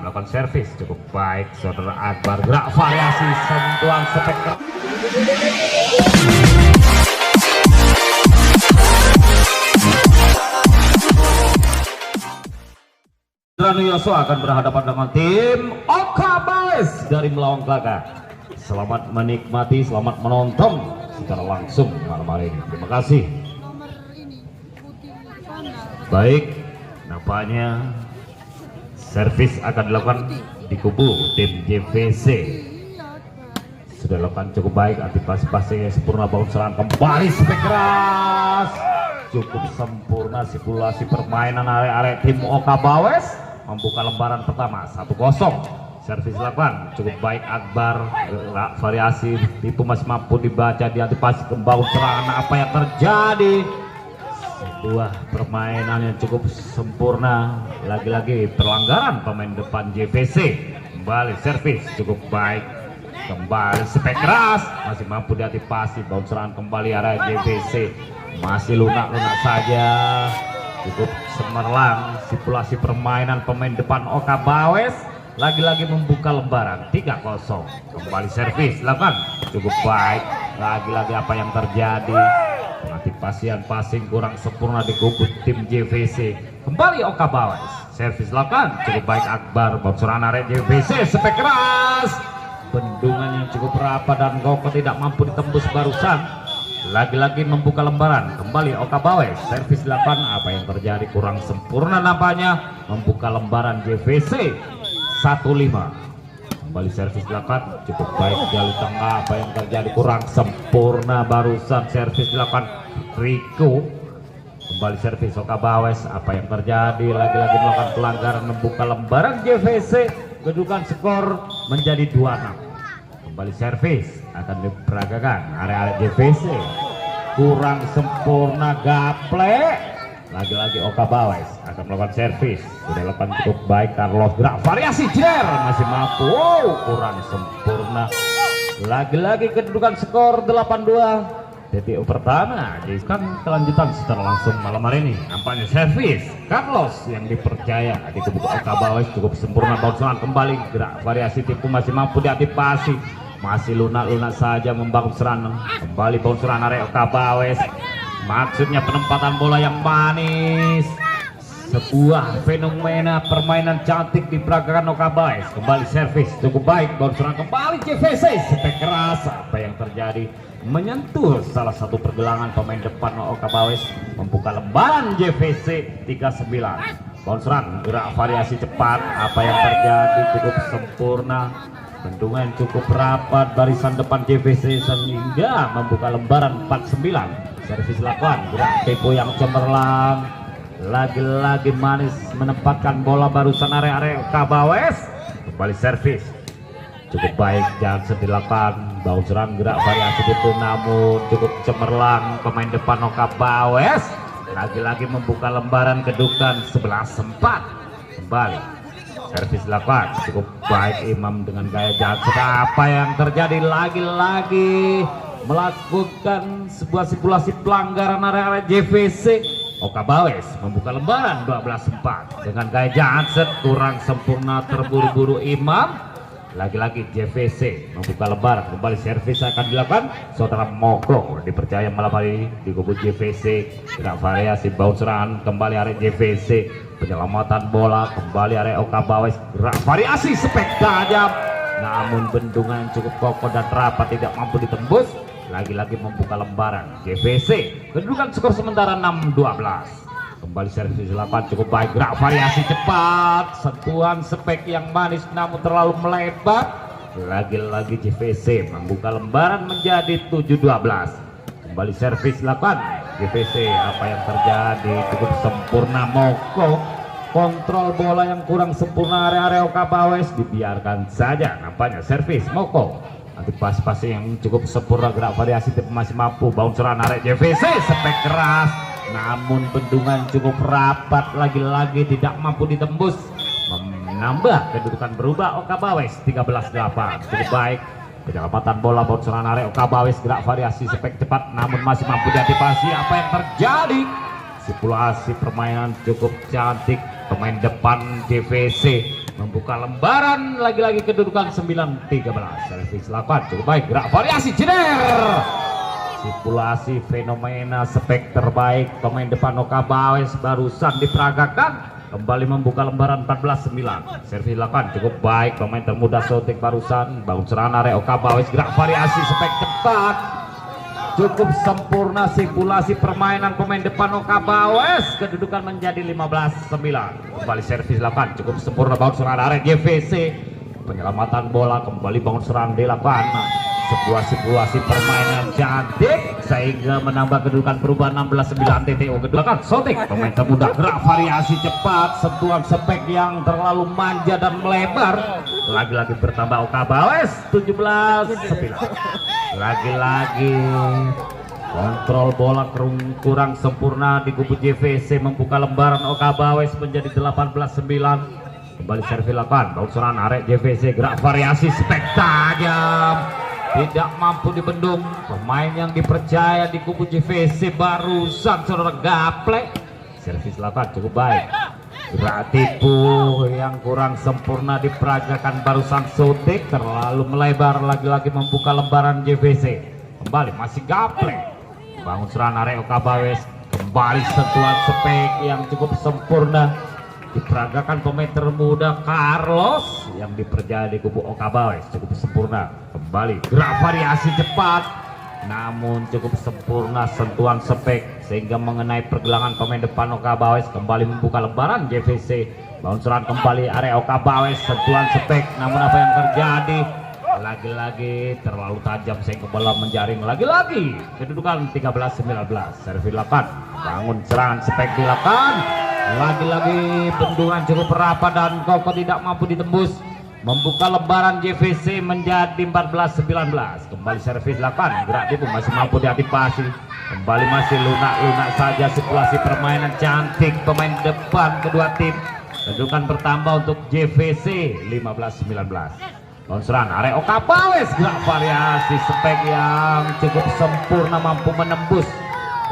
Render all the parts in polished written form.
melakukan servis cukup baik saudara Akbar, gerak variasi sentuhan spekter. Ranu Yosua akan berhadapan dengan tim Okabales dari Melawang Kelaka. Selamat menikmati, selamat menonton secara langsung malam hari ini. Terima kasih. Baik, nampaknya servis akan dilakukan di kubu tim JVC. Sudah dilakukan cukup baik, antisipasi sempurna, bangun serangan kembali spek keras. Cukup sempurna simulasi permainan area tim Okabales membuka lembaran pertama 1-0. Servis dilakukan cukup baik Akbar, gerak variasi itu masih mampu dibaca, diantisipasi kembali serangan. Apa yang terjadi? Sebuah permainan yang cukup sempurna, lagi-lagi pelanggaran pemain depan JVC. Kembali servis cukup baik, kembali spek keras, masih mampu diantisipasi, bounce serangan kembali area JVC, masih lunak-lunak saja, cukup cemerlang simulasi permainan pemain depan Okabales, lagi-lagi membuka lembaran 3-0. Kembali servis lakukan cukup baik, lagi-lagi apa yang terjadi? Antisipasian passing kurang sempurna di kubu tim JVC. Kembali Okabales, servis lakukan cukup baik Akbar, bocoran area JVC spek keras, bendungan yang cukup rapat dan Goko tidak mampu ditembus barusan. Lagi-lagi membuka lembaran kembali Okabales, servis dilakukan. Apa yang terjadi? Kurang sempurna nampaknya, membuka lembaran JVC 1-5. Kembali servis dilakukan cukup baik jalur tengah. Apa yang terjadi? Kurang sempurna barusan, servis dilakukan Riko. Kembali servis Okabales. Apa yang terjadi? Lagi-lagi melakukan pelanggaran, membuka lembaran JVC. Kedudukan skor menjadi 2-6. Kembali servis akan diperagakan area JVC. Kurang sempurna gaple. Lagi-lagi Okabales akan melakukan servis. Sudah lepas cukup baik Carlos, gerak variasi Jer masih mampu. Kurang sempurna. Lagi-lagi kedudukan skor 8-2. TPU pertama kan kelanjutan secara langsung malam hari ini. Nampaknya servis Carlos yang dipercaya di kubu Okabales cukup sempurna, bounce kembali, gerak variasi tipu masih mampu diantisipasi, masih lunak-lunak saja membangun serangan. Kembali bounce serangan area Okabales, maksudnya penempatan bola yang manis. Sebuah fenomena permainan cantik diperagakan Okabales. Kembali servis cukup baik, bounce serangan kembali JVC spek keras. Apa yang terjadi? Menyentuh salah satu pergelangan pemain depan Okabales, membuka lembaran JVC 39. Bounce run, gerak variasi cepat. Apa yang terjadi? Cukup sempurna, bendungan cukup rapat barisan depan JVC sehingga membuka lembaran 49. Servis lakukan, gerak tempo yang cemerlang, lagi-lagi manis menempatkan bola barusan area Okabales. Kembali servis cukup baik, jangan dilakukan bounce run, gerak variasi itu namun cukup cemerlang pemain depan Okabales. Lagi-lagi membuka lembaran kedudukan 11-4. Kembali servis dilakukan cukup baik Imam dengan gaya Jansen. Apa yang terjadi? Lagi-lagi melakukan sebuah simulasi pelanggaran area JVC. Okabales membuka lembaran 12-4 dengan gaya Jansen, kurang sempurna, terburu-buru Imam. Lagi-lagi JVC membuka lembaran, kembali servis akan dilakukan saudara Moko, dipercaya malam hari di kubu JVC. Gerak variasi bounce serangan kembali area JVC, penyelamatan bola kembali area Okabales, gerak variasi spek tajam namun bendungan cukup kokoh dan rapat tidak mampu ditembus. Lagi-lagi membuka lembaran JVC, kedudukan skor sementara 6-12. Kembali servis dilakukan cukup baik, gerak variasi cepat, sentuhan spek yang manis namun terlalu melebar. Lagi-lagi JVC membuka lembaran menjadi 7-12. Kembali servis dilakukan JVC. Apa yang terjadi? Cukup sempurna Moko, kontrol bola yang kurang sempurna area Okabales, dibiarkan saja. Nampaknya servis Moko, antisipasi yang cukup sempurna, gerak variasi masih mampu, bounce serangan area JVC spek keras namun bendungan cukup rapat, lagi-lagi tidak mampu ditembus. Menambah kedudukan berubah Okabales 13-8. Cukup baik penyelamatan bola, bounce serangan area Okabales, gerak variasi spek cepat namun masih mampu diantisipasi. Apa yang terjadi? Simulasi permainan cukup cantik pemain depan JVC membuka lembaran lagi-lagi kedudukan 9-13. Servis lakukan cukup baik, gerak variasi jeder, sirkulasi fenomena spek terbaik pemain depan Oka Bawes barusan diperagakan, kembali membuka lembaran 14-9. Servis lakukan cukup baik pemain termuda Sotik barusan bangun serangan area Oka Bawes, gerak variasi spek cepat cukup sempurna, sirkulasi permainan pemain depan Oka Bawes, kedudukan menjadi 15-9. Kembali servis lakukan cukup sempurna bangun serangan area JVC, penyelamatan bola kembali bangun serangan dilakukan, sebuah sirkulasi permainan cantik sehingga menambah kedudukan perubahan 16-9. TTO kedua kan Sotik pemain termuda, gerak variasi cepat, sentuhan spek yang terlalu manja dan melebar, lagi-lagi bertambah Oka Bawes 17-9. Lagi-lagi kontrol bola kurang sempurna di kubu JVC, membuka lembaran Oka Bawes menjadi 18-9. Kembali servis lakukan bangun serangan area JVC, gerak variasi spek tajam, tidak mampu dibendung pemain yang dipercaya di kubu JVC barusan saudara gaplek. Servis lakukan cukup baik, gerak tipu yang kurang sempurna diperagakan barusan Sotik, terlalu melebar, lagi-lagi membuka lembaran JVC. Kembali masih gaplek bangun serangan area Oka Bawes, kembali sentuhan spek yang cukup sempurna diperagakan pemain termuda Carlos yang dipercaya di kubu Oka Bawes, cukup sempurna. Kembali gerak variasi cepat namun cukup sempurna, sentuhan spek sehingga mengenai pergelangan pemain depan Oka Bawes, kembali membuka lembaran JVC. Bangun serangan kembali area Oka Bawes, sentuhan spek namun apa yang terjadi, lagi-lagi terlalu tajam sehingga bola menjaring, lagi-lagi kedudukan 13-19. Servis lakukan bangun serangan spek dilakukan, lagi-lagi bendungan cukup rapat dan kokoh tidak mampu ditembus, membuka lembaran JVC menjadi 14-19. Kembali servis lakukan, gerak tipu masih mampu diantisipasi, kembali masih lunak-lunak saja situasi permainan cantik pemain depan kedua tim, kedudukan bertambah untuk JVC 15-19. Lonseran area Oka Bawes, gerak variasi spek yang cukup sempurna mampu menembus,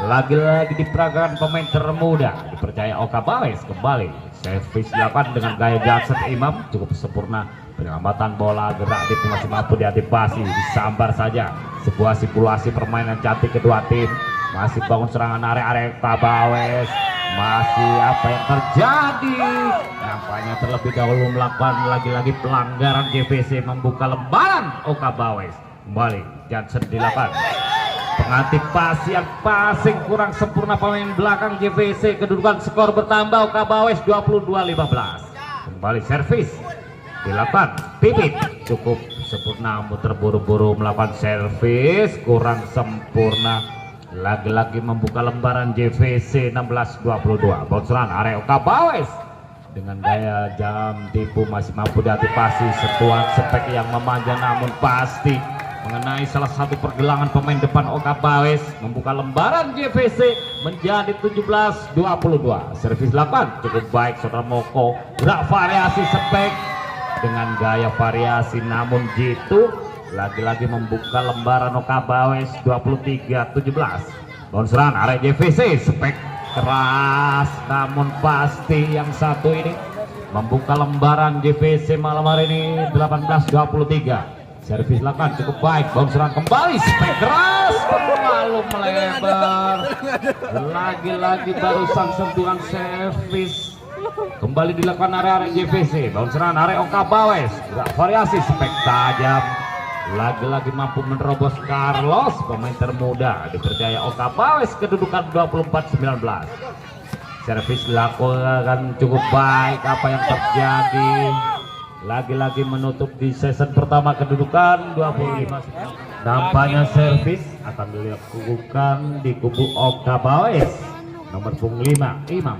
lagi-lagi diperagakan pemain termuda dipercaya Oka Bawes. Kembali servis dilakukan dengan gaya Jackson Imam, cukup sempurna, penyelamatan bola, gerak tipu masih mampu diantisipasi, disambar saja sebuah sirkulasi permainan cantik kedua tim. Masih bangun serangan area Oka Bawes, masih apa yang terjadi, nampaknya terlebih dahulu melakukan lagi-lagi pelanggaran JVC, membuka lembaran Oka Bawes. Kembali Johnson dilakukan pengantisipasian passing kurang sempurna pemain belakang JVC, kedudukan skor bertambah Oka Bawes 22-15. Kembali servis dilakukan Pipit, cukup sempurna namun terburu-buru melakukan servis kurang sempurna, lagi-lagi membuka lembaran JVC 16-22. Bounceran area Oka Bawes dengan gaya jam tipu masih mampu diantisipasi, sentuhan spek yang memanjang namun pasti mengenai salah satu pergelangan pemain depan Oka Bawes, membuka lembaran JVC menjadi 17-22. Servis 8 cukup baik saudara Moko, gerak variasi spek dengan gaya variasi namun jitu, lagi-lagi membuka lembaran Oka Bawes 23-17. Lonseran area JVC spek keras namun pasti yang satu ini membuka lembaran JVC malam hari ini 18-23. Servis lakukan cukup baik, lonseran kembali spek keras terlalu melebar, lagi-lagi barusan sentuhan servis. Kembali dilakukan area JVC, bounceran area Oka Bawes, gerak variasi spek tajam, lagi-lagi mampu menerobos Carlos pemain termuda dipercaya Oka Bawes, kedudukan 24-19. Servis dilakukan cukup baik, apa yang terjadi, lagi-lagi menutup di season pertama kedudukan 25. Nampaknya servis akan dilakukan di kubu Oka Bawes nomor punggung 5 Imam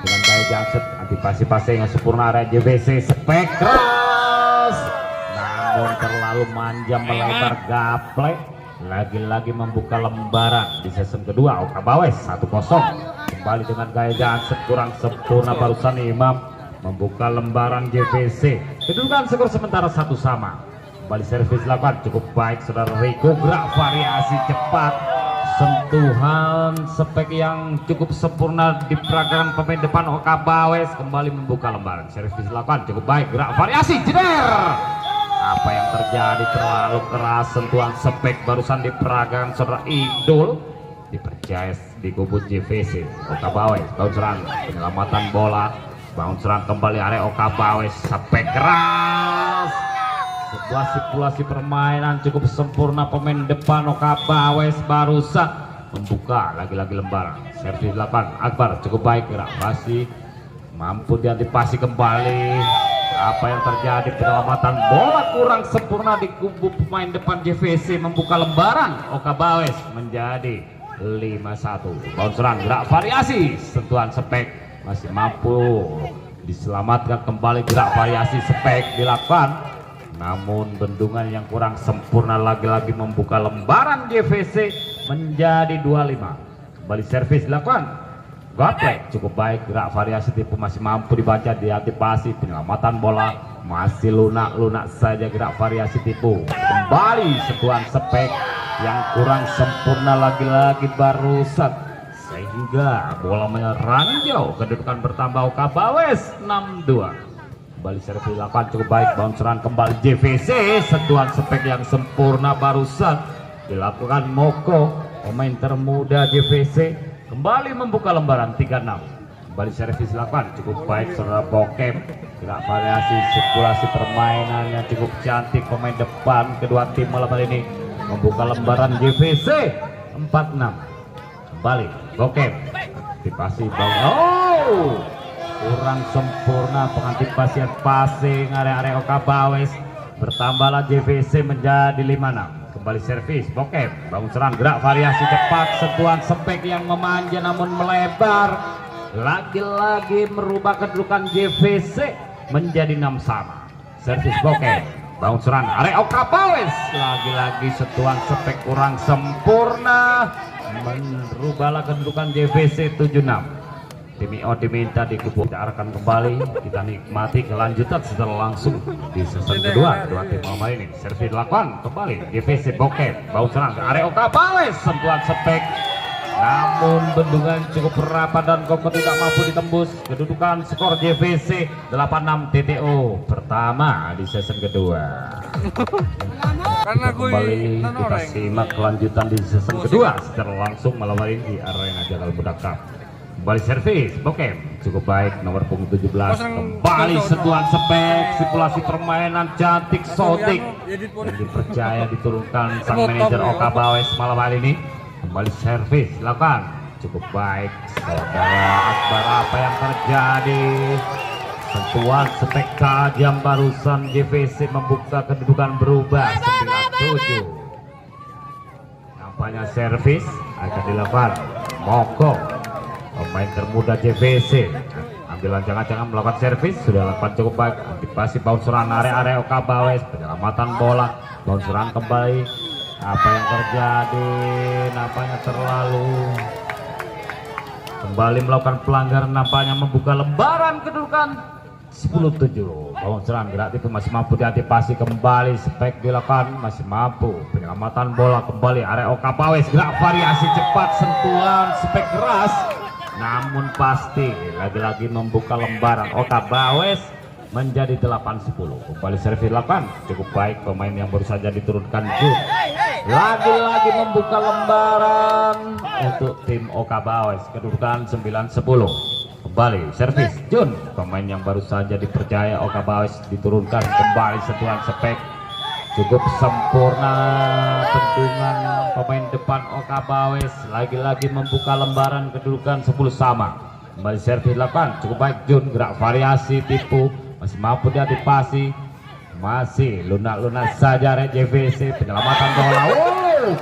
dengan gaya Jackson, antisipasi passing yang sempurna area JVC, spek keras namun terlalu manja melebar gaplek, lagi-lagi membuka lembaran di season kedua Oka Bawes 1-0. Kembali dengan gaya Jackson kurang sempurna barusan Imam, membuka lembaran JVC, kedudukan skor sementara 1 sama. Kembali servis lakukan cukup baik saudara Riko, gerak variasi cepat, sentuhan spek yang cukup sempurna di pergerakan pemain depan Oka Bawes, kembali membuka lembaran. Servis dilakukan cukup baik, gerak variasi jeder. Apa yang terjadi, terlalu keras sentuhan spek barusan di pergerakan saudara Idul, dipercaya di kubu JVC. Oka Bawes bounce serang, penyelamatan bola, bounce serang kembali area Oka Bawes, spek keras. Sebuah simulasi permainan cukup sempurna pemain depan Oka Bawes barusan membuka lagi-lagi lembaran. Servis dilakukan Akbar cukup baik, gerak pasti mampu diantisipasi kembali. Apa yang terjadi, penyelamatan bola kurang sempurna di kubu pemain depan JVC, membuka lembaran Oka Bawes menjadi 5-1. Bounce serang, gerak variasi, sentuhan spek masih mampu diselamatkan kembali, gerak variasi spek dilakukan. Namun bendungan yang kurang sempurna lagi-lagi membuka lembaran JVC menjadi 25. Kembali servis dilakukan. Godplay cukup baik, gerak variasi tipu masih mampu dibaca, diantisipasi, penyelamatan bola masih lunak-lunak saja, gerak variasi tipu. Kembali sentuhan spek yang kurang sempurna lagi-lagi barusan, sehingga bola menyerang jauh, kedudukan bertambah Oka Bawes 6-2. Kembali servis dilakukan cukup baik, bounceran kembali JVC, sentuhan spek yang sempurna barusan dilakukan Moko, pemain termuda JVC, kembali membuka lembaran 36. Kembali servis dilakukan cukup baik saudara Bokem, gerak variasi sirkulasi permainan yang cukup cantik pemain depan kedua tim malam hari ini, membuka lembaran JVC 46. Kembali Bokem, antisipasi kurang sempurna pengantisipasian passing area Oka Bawes, bertambahlah JVC menjadi 56. Kembali servis Bokem, bangun serang, gerak variasi cepat, sentuhan spek yang memanja namun melebar, lagi-lagi merubah kedudukan JVC menjadi 6 sama. Servis Bokem, bangun serang area Oka Bawes, lagi-lagi sentuhan spek kurang sempurna, merubahlah kedudukan JVC 76. Tim IO diminta di kubu, kita akan kembali, kita nikmati kelanjutan secara langsung di season kedua tim malam ini. Servis dilakukan kembali JVC Bokem, bau serang ke area Oka Bawes, sentuhan spek namun bendungan cukup rapat dan kokoh tidak mampu ditembus. Kedudukan skor JVC 86 TTO pertama di season kedua. Kembali kita simak kelanjutan di season kedua secara langsung malam hari ini di arena Jagal Budak Cup. Kembali servis Bokem cukup baik, nomor punggung 17, kembali sentuhan spek, simulasi permainan cantik sotik yang dipercaya diturunkan sang manajer Oka Bawes malam hari ini. Kembali servis silakan cukup baik saudara Akbar, apa yang terjadi, sentuhan spek tajam barusan JVC membuka kedudukan berubah 9-7. Nampaknya servis akan dilakukan Moko, pemain termuda JVC, ambil jangan-jangan melakukan servis, sudah lakukan cukup baik, antisipasi bounceran area Oka Bawes, penyelamatan bola, bounceran kembali. Apa yang terjadi, nampaknya terlalu kembali melakukan pelanggaran, nampaknya membuka lembaran kedudukan 10-7. Bounceran gerak itu masih mampu diantisipasi kembali, spek dilakukan masih mampu, penyelamatan bola kembali area Oka Bawes, gerak variasi cepat, sentuhan spek keras namun pasti lagi-lagi membuka lembaran Oka Bawes menjadi 8-10. Kembali servis dilakukan cukup baik, pemain yang baru saja diturunkan Jun lagi-lagi membuka lembaran untuk tim Oka Bawes, kedudukan 9-10. Kembali servis Jun, pemain yang baru saja dipercaya Oka Bawes diturunkan, kembali sentuhan spek cukup sempurna, bendungan pemain depan Oka Bawes lagi-lagi membuka lembaran kedudukan 10 sama. Kembali servis dilakukan cukup baik Jun, gerak variasi tipu masih mampu diantisipasi, masih lunak-lunak saja JVC, penyelamatan bola,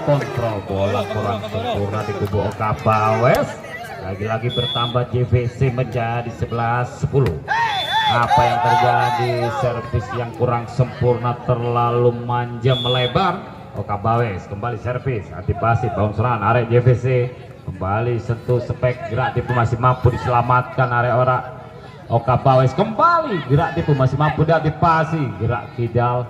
kontrol bola kurang sempurna di kubu Oka Bawes, lagi-lagi bertambah JVC menjadi 11-10. Apa yang terjadi, servis yang kurang sempurna, terlalu manja melebar Oka Bawes. Kembali servis, antisipasi bounceran area JVC, kembali sentuh spek, gerak tipu masih mampu diselamatkan area Oka Bawes, kembali gerak tipu masih mampu diantisipasi, gerak kidal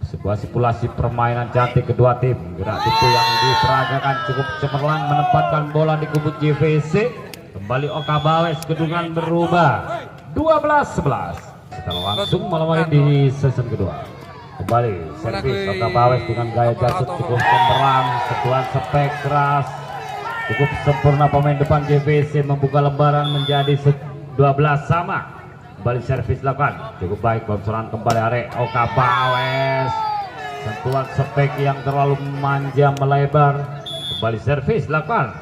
sebuah simulasi permainan cantik kedua tim. Gerak tipu yang diperagakan cukup cemerlang menempatkan bola di kubu JVC. Kembali Oka Bawes, kedudukan berubah 12-11. Setelah langsung malam hari di season kedua. Kembali servis Oka Bawes dengan gaya gasut cukup cemerlang, sentuhan spek keras, cukup sempurna pemain depan JVC membuka lembaran menjadi 12 sama. Kembali servis lakukan cukup baik, bounceran kembali arek Oka Bawes, sentuhan spek yang terlalu manja melebar. Kembali servis lakukan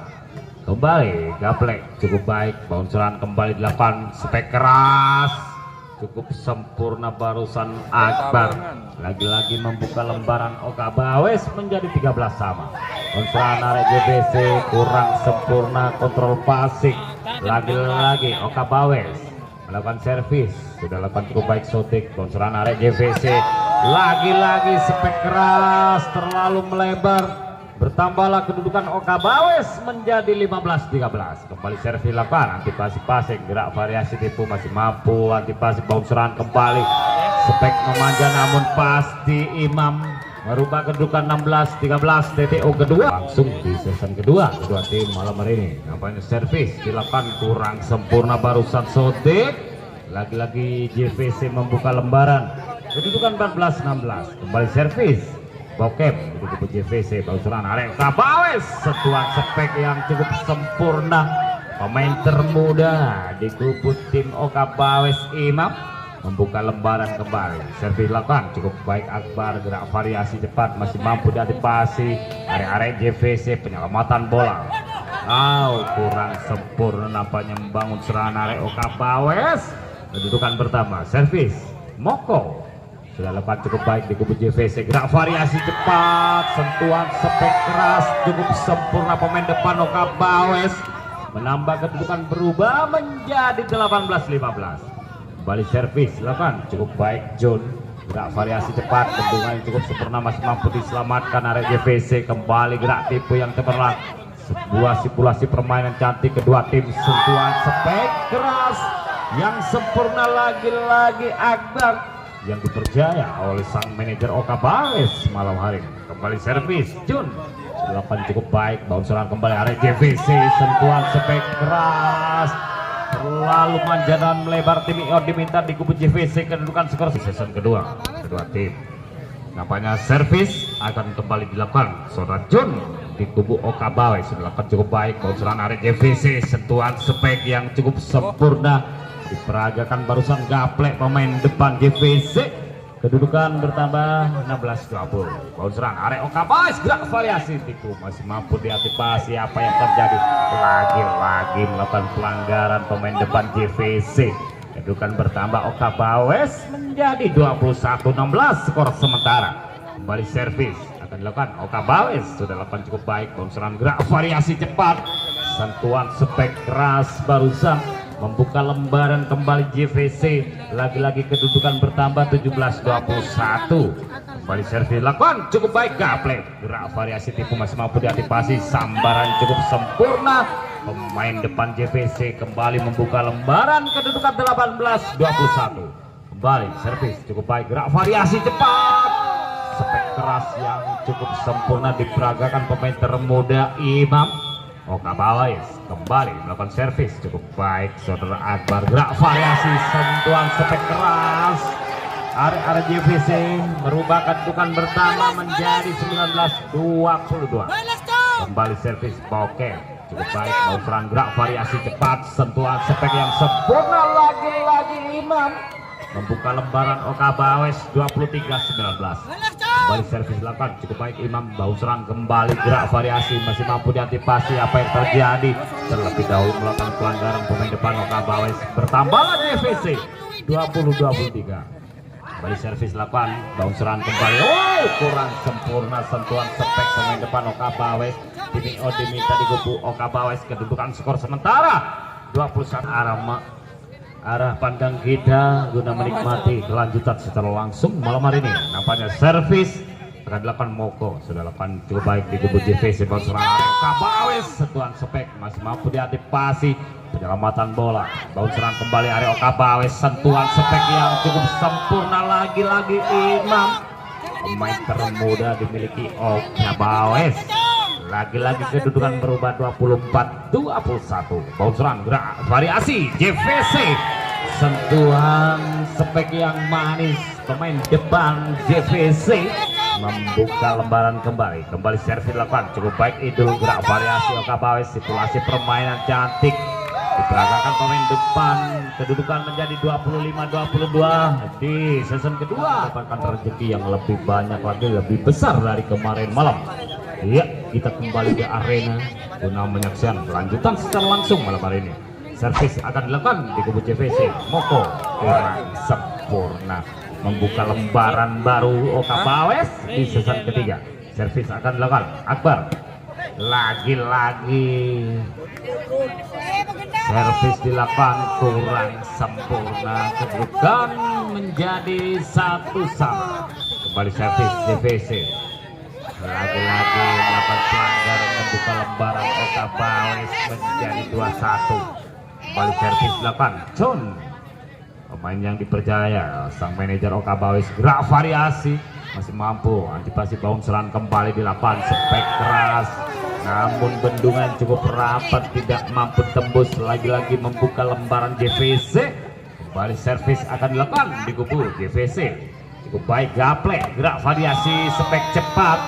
kembali gaplek cukup baik, bounceran kembali dilakukan spek keras, cukup sempurna barusan Akbar. Lagi-lagi membuka lembaran Oka Bawes menjadi 13 sama. Bounceran arek JVC kurang sempurna kontrol passing. Lagi-lagi Oka Bawes melakukan servis, sudah lakukan cukup baik Sotik. Bounceran arek JVC lagi-lagi spek keras terlalu melebar. Bertambahlah kedudukan Oka Bawes menjadi 15-13. Kembali servis lakukan antipasi passing, gerak variasi tipu masih mampu antipasi. Bounceran kembali spek memanja namun pasti Imam merubah kedudukan 16-13. TTO kedua langsung di season kedua tim malam hari ini. Nampaknya servis dilakukan kurang sempurna barusan Sotik. Lagi-lagi JVC membuka lembaran kedudukan 14-16. Kembali servis Bokem di kubu JVC. Bounceran arek Oka Bawes, sentuhan spek yang cukup sempurna pemain termuda di kubu tim Oka Bawes Imam membuka lembaran kembali. Servis lakukan cukup baik Akbar, gerak variasi cepat masih mampu diantisipasi arek-arek JVC. Penyelamatan bola kurang sempurna nampaknya membangun serangan arek Oka Bawes. Kedudukan pertama servis Moko sudah lepas cukup baik di kubu JVC, gerak variasi cepat, sentuhan spek keras cukup sempurna pemain depan Oka Bawes, menambah kedudukan berubah menjadi 18-15. Kembali servis lakukan cukup baik John, gerak variasi cepat, tentunya cukup sempurna masih mampu diselamatkan arek JVC. Kembali gerak tipu yang cemerlang, sebuah simulasi permainan cantik kedua tim. Sentuhan spek keras yang sempurna lagi-lagi Akbar yang dipercaya oleh sang manajer Oka Bawes malam hari ini. Kembali servis Jun dilakukan cukup baik, bounceran kembali arek JVC, sentuhan spek keras terlalu manja dan melebar. Tim IO diminta di kubu JVC. Kedudukan skor season kedua tim. Nampaknya servis akan kembali dilakukan saudara Jun di kubu Oka Bawes. Dilakukan cukup baik, bounceran arek JVC, sentuhan spek yang cukup sempurna diperagakan barusan gaplek pemain depan JVC. Kedudukan bertambah 16-20. Bounceran arek Oka Bawes, gerak variasi tipu masih mampu diantisipasi. Apa yang terjadi? Lagi-lagi melakukan pelanggaran pemain depan JVC. Kedudukan bertambah Oka Bawes menjadi 21-16 skor sementara. Kembali servis akan dilakukan Oka Bawes, sudah lakukan cukup baik. Bounceran gerak variasi cepat, sentuhan spek keras barusan membuka lembaran kembali JVC. Lagi-lagi kedudukan bertambah 17-21. Kembali servis lakukan cukup baik gaplek, gerak variasi tipu masih mampu diantisipasi. Sambaran cukup sempurna pemain depan JVC. Kembali membuka lembaran kedudukan 18-21. Kembali servis cukup baik, gerak variasi cepat, spek keras yang cukup sempurna diperagakan pemain termuda Imam Oka Bawes. Kembali melakukan servis cukup baik saudara Akbar, gerak variasi sentuhan spek keras. Area JVC merubah kedudukan pertama menjadi 19-22. Kembali servis Bokem cukup baik, bounceran gerak variasi cepat, sentuhan spek yang sempurna. Lagi-lagi Imam membuka lembaran Oka Bawes 23-19. Kembali servis lakukan cukup baik Imam, bounceran kembali, gerak variasi masih mampu diantisipasi. Apa yang terjadi? Terlebih dahulu melakukan pelanggaran pemain depan Oka Bawes. Bertambahlah JVC 20-23. Kembali servis lakukan, bounceran kembali, kurang sempurna sentuhan spek pemain depan Oka Bawes. Tim IO diminta di kubu Oka Bawes. Kedudukan skor sementara 21. Arah pandang kita guna menikmati kelanjutan secara langsung malam hari ini. Nampaknya servis akan dilakukan Moko, sudah lakukan cukup baik di kubu JVC. Bounceran Oka Bawes, sentuhan spek masih mampu diantisipasi. Penyelamatan bola, bounceran kembali area Oka Bawes, sentuhan spek yang cukup sempurna. Lagi-lagi Imam pemain termuda dimiliki Oka Bawes. Lagi-lagi kedudukan berubah 24-21. Bounceran gerak variasi JVC, sentuhan spek yang manis pemain depan JVC membuka lembaran kembali servis dilakukan cukup baik. Idul gerak variasi Oka Bawes, situasi permainan cantik diperagakan pemain depan. Kedudukan menjadi 25-22 di season kedua. Dapatkan rezeki yang lebih banyak lagi, lebih besar dari kemarin malam. Iya, kita kembali ke arena guna menyaksikan kelanjutan secara langsung malam hari ini. Servis akan dilakukan di kubu JVC. Moko kurang sempurna membuka lembaran baru Oka Bawes di season ketiga. Servis akan dilakukan Akbar. Lagi-lagi servis dilakukan kurang sempurna, kedudukan menjadi 1-1. Kembali servis JVC. Lagi-lagi melakukan pelanggaran membuka lembaran Oka Bawes menjadi 2-1. Kembali servis dilakukan John, pemain yang dipercaya sang manajer Oka Bawes. Gerak variasi masih mampu antisipasi bounceran kembali dilakukan spek keras, namun bendungan cukup rapat tidak mampu tembus. Lagi-lagi membuka lembaran JVC. Kembali servis akan dilakukan di kubu JVC. Cukup baik gaple, gerak variasi spek cepat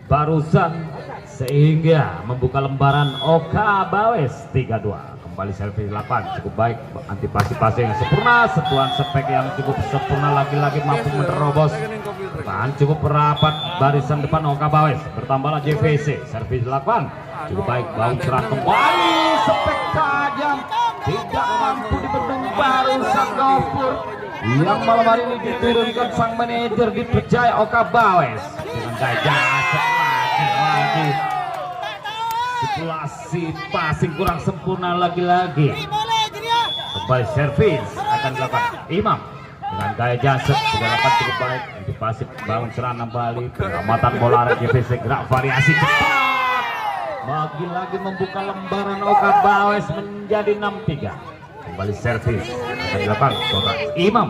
barusan sehingga membuka lembaran Oka Bawes 3-2. Kembali servis dilakukan cukup baik, antisipasi yang sempurna, sentuhan spek yang cukup sempurna, lagi-lagi mampu menerobos tahan cukup rapat barisan depan Oka Bawes. Bertambahlah JVC, servis dilakukan cukup baik, bounceran kembali spek tajam tidak mampu dibendung barusan Gofur yang malam hari ini diturunkan sang manajer dipercaya Oka Bawes dengan gaya lagi situasi passing kurang sempurna. Lagi-lagi kembali servis akan dilakukan Imam dengan gaya jaset sudah lakukan cukup baik, antisipasi bangun serangan kembali, pengamatan bola JVC, gerak variasi cepat, lagi-lagi membuka lembaran Oka Bawes menjadi 6-3. Kembali servis akan dilakukan seorang Imam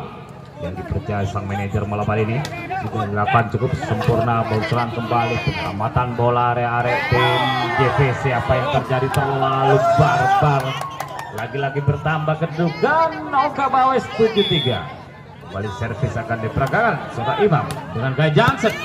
yang dipercaya sang manajer malam hari ini sudah dilakukan cukup sempurna, bocoran kembali, pengamatan bola area tim JVC. Apa yang terjadi terlalu barbar, lagi-lagi bertambah kedudukan Oka Bawes 7-3. Kembali servis akan diperagakan seorang Imam dengan gaya Johnson,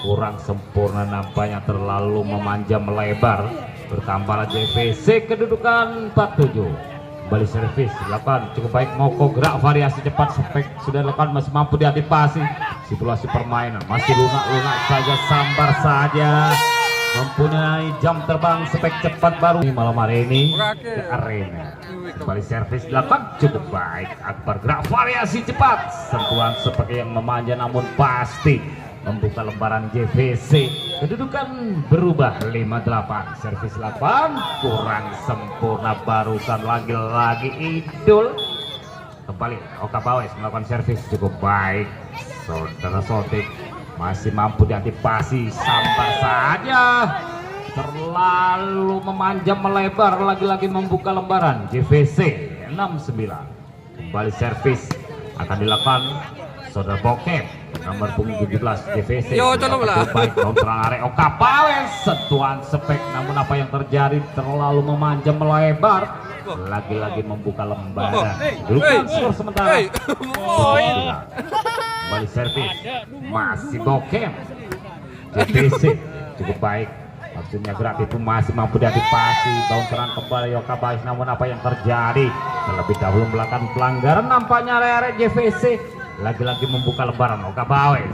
kurang sempurna nampaknya, terlalu memanjang melebar. Bertambahlah JVC, kedudukan 4-7. Kembali servis dilakukan cukup baik, Moko gerak variasi cepat spek sudah dilakukan, masih mampu diantisipasi situasi permainan, masih lunak-lunak saja, sambar saja, mempunyai jam terbang spek cepat baru di malam hari ini ke arena. Kembali servis dilakukan cukup baik, Akbar gerak variasi cepat, sentuhan seperti yang memanja namun pasti membuka lembaran JVC. Kedudukan berubah 5-8. Servis 8 kurang sempurna barusan, lagi-lagi Idul. Kembali Oka Bawes melakukan servis cukup baik, saudara Sotik masih mampu diantisipasi, sambar saja, terlalu memanjang melebar, lagi-lagi membuka lembaran JVC 6-9. Kembali servis akan dilakukan saudara Bokep nomor punggung 17 JVC. Baik kontra area Oka Bawes, sentuhan spek namun apa yang terjadi terlalu memanjang melebar, lagi-lagi membuka lembaran. Kedudukan skor sementara. Kembali servis masih Bokep JVC cukup baik, maksudnya gerak itu masih mampu diantisipasi, bounceran kembali Oka Bawes namun apa yang terjadi terlebih dahulu melakukan pelanggaran nampaknya area JVC. Lagi-lagi membuka lembaran Oka Bawes.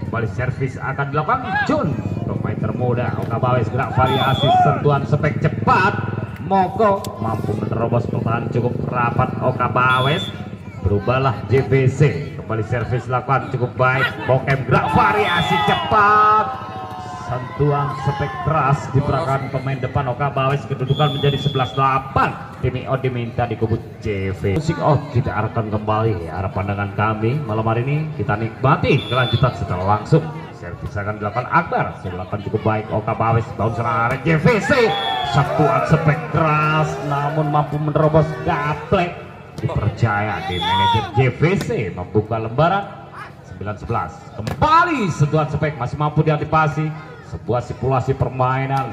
Kembali servis akan dilakukan Jun, pemain termuda Oka Bawes, gerak variasi, sentuhan spek cepat, Moko mampu menerobos pertahanan cukup rapat Oka Bawes. Berubahlah JVC. Kembali servis dilakukan cukup baik, Bokep gerak variasi cepat, sentuhan spek keras diperagakan pemain depan Oka Bawes. Kedudukan menjadi 11-8. Tim IO diminta di kubu JV. Musik kita arahkan kembali arah pandangan kami malam hari ini, kita nikmati kelanjutan secara langsung. Servis akan dilakukan Akbar, silakan cukup baik Oka Bawes, bouncer area JVC, sentuhan spek keras namun mampu menerobos gaple, dipercaya di manajer JVC membuka lembaran 9-11. Kembali sentuhan spek masih mampu diantisipasi. Sebuah simulasi permainan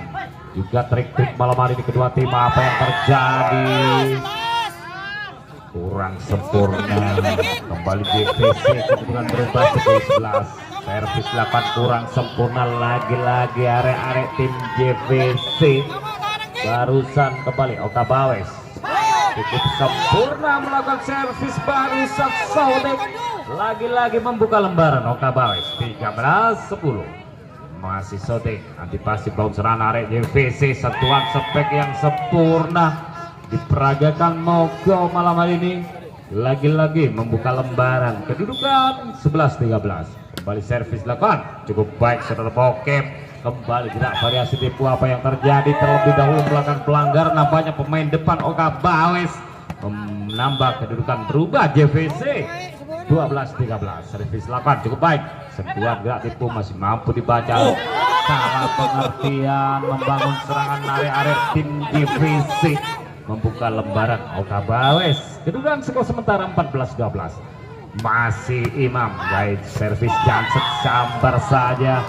juga trik-trik malam hari di kedua tim. Apa yang terjadi? Kurang sempurna. Kembali JVC kemudian berubah sebagai 11. Servis 8 kurang sempurna lagi-lagi arek-arek tim JVC. Barusan kembali Oka Bawes cukup sempurna melakukan servis barusan. Sodek lagi-lagi membuka lembaran. Oka Bawes 13-10. Masih Sodek antipasi bounceran arek JVC. Sentuhan spek yang sempurna diperagakan Mogo malam hari ini. Lagi-lagi membuka lembaran. Kedudukan 11-13. Kembali servis lakukan cukup baik saudara Bokep. Kembali gerak variasi tipu. Apa yang terjadi terlebih dahulu melakukan pelanggaran. Nampaknya pemain depan Oka Bawes menambah kedudukan berubah JVC 12-13. Servis lakukan cukup baik. Sentuhan gerak tipu masih mampu dibaca. Cara pengertian membangun serangan arek-arek tim JVC. Membuka lembaran Oka Bawes. Kedudukan skor sementara 14-12. Masih Imam guide servis Janset sambar saja.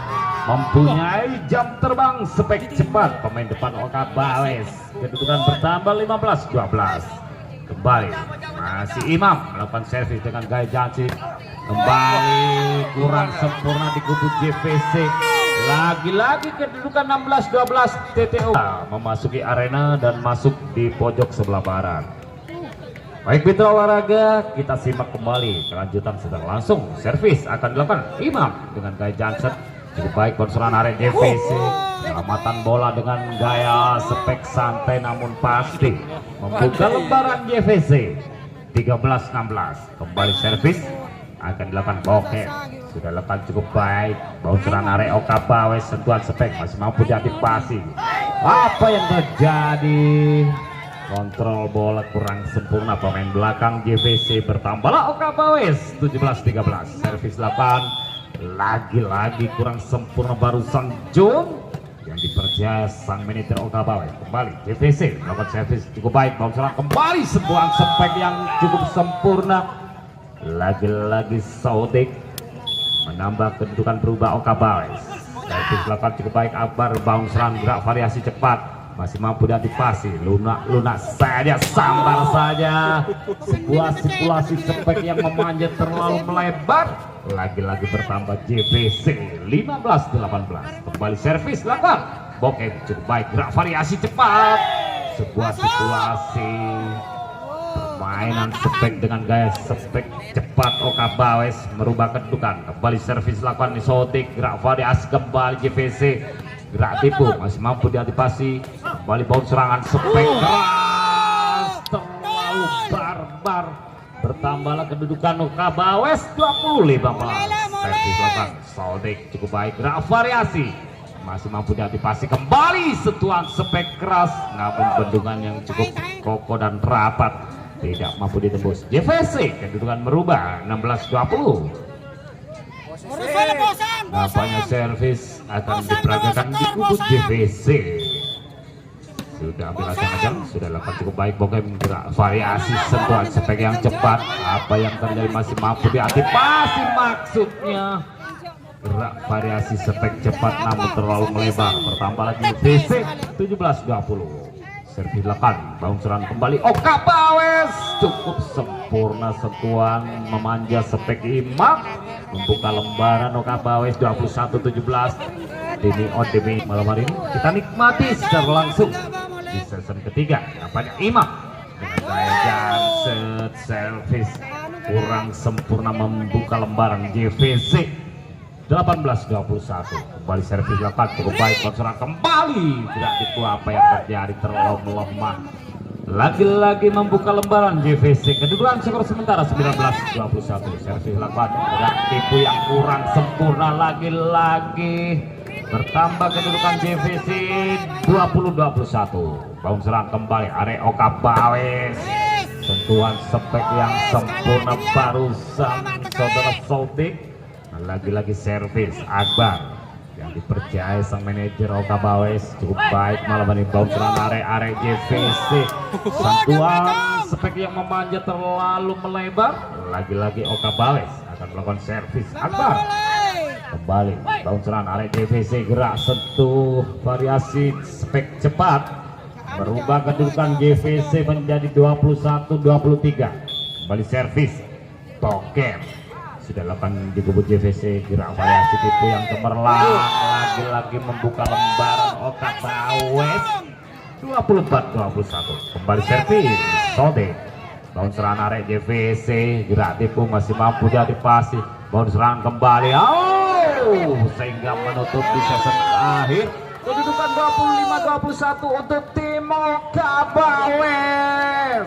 Mempunyai jam terbang spek cepat pemain depan Oka Bawes. Kedudukan bertambah 15-12. Kembali masih Imam melakukan servis dengan gaya Janset. Kembali kurang sempurna di kubu JVC. Lagi-lagi kedudukan 16-12. TTO memasuki arena dan masuk di pojok sebelah barat. Baik mitra olahraga, kita simak kembali kelanjutan sedang langsung. Servis akan dilakukan Imam dengan gaya Janset. Cukup baik konsulan arek JVC. Penyelamatan bola dengan gaya spek santai namun pasti. Membuka lembaran JVC 13-16. Kembali servis akan dilakukan Bokep. Sudah lepas cukup baik. Bounceran arek Oka Bawes. Sentuhan spek masih mampu diantisipasi. Apa yang terjadi? Kontrol bola kurang sempurna pemain belakang JVC. Bertambahlah Oka Bawes 17-13. Servis 8 lagi-lagi kurang sempurna barusan John yang dipercaya sang manajer Oka Bawes. Kembali JVC melakukan servis cukup baik. Bounceran kembali sentuhan spek yang cukup sempurna. Lagi-lagi Sodek menambah kedudukan berubah Oka Bawes. Servis 8 cukup baik. Akbar bounceran gerak variasi cepat masih mampu diantisipasi. Lunak saja, sambar saja. Sebuah simulasi spek yang memanjat terlalu melebar. Lagi-lagi bertambah JVC 15-18. Kembali servis lakukan Bokep cukup baik. Gerak variasi cepat. Sebuah simulasi permainan spek dengan gaya spek cepat. Oka Bawes merubah kedudukan. Kembali servis lakukan Sotik. Gerak variasi kembali JVC. Gerak tipu masih mampu diantisipasi. Kembali bounce serangan spek keras terlalu barbar. Bertambahlah kedudukan Oka Bawes 25. Servis lakukan Sotik cukup baik. Gerak variasi masih mampu diantisipasi. Kembali sentuhan spek keras namun bendungan yang cukup kokoh dan rapat tidak mampu ditembus. JVC kedudukan merubah 16-20. Nampaknya servis akan diperagakan di kubu JVC. Sudah ambil ajang-ajang, sudah lakukan cukup baik. Bokep gerak variasi sentuhan spek yang cepat. Apa yang terjadi masih mampu diantisipasi. Maksudnya gerak variasi spek cepat namun terlalu melebar. Bertambah lagi JVC 17-20. Servis 8 bounceran kembali Oka Bawes. Cukup sempurna sentuhan memanja spek Imam. Membuka lembaran Oka Bawes 21-17. Dini Odemi malam hari ini kita nikmati secara langsung di season ketiga. Nampaknya Imam dengan gaya Janset servis kurang sempurna membuka lembaran JVC 18-21. Kembali servis 8 cukup baik. Konsulan kembali tidak itu apa yang terjadi terlalu melemah. Lagi-lagi membuka lembaran JVC. Kedudukan skor sementara 19-21. Servis 8 gerak tipu yang kurang sempurna. Lagi-lagi bertambah kedudukan JVC 20-21. Bounceran kembali arek Oka Bawes. Sentuhan spek yang sempurna barusan saudara Sotik. Lagi-lagi servis Akbar yang dipercaya sang manajer Oka Bawes cukup baik malam ini. Bounceran arek JVC. Sentuhan spek yang memanjat terlalu melebar. Lagi-lagi Oka Bawes akan melakukan servis. Akbar kembali tahun serangan arek JVC, gerak sentuh variasi spek cepat merubah kedudukan JVC menjadi 21-23. Kembali servis Token sudah lakukan di kubu JVC, gerak variasi tipu yang cemerlang, lagi-lagi membuka lembaran otak Bawes. 24-21. Kembali servis Sode tahun serangan arek JVC, gerak tipu masih mampu diantisipasi. Tahun serangan kembali sehingga menutup di season akhir kedudukan 25-21 untuk tim Oka Bawes.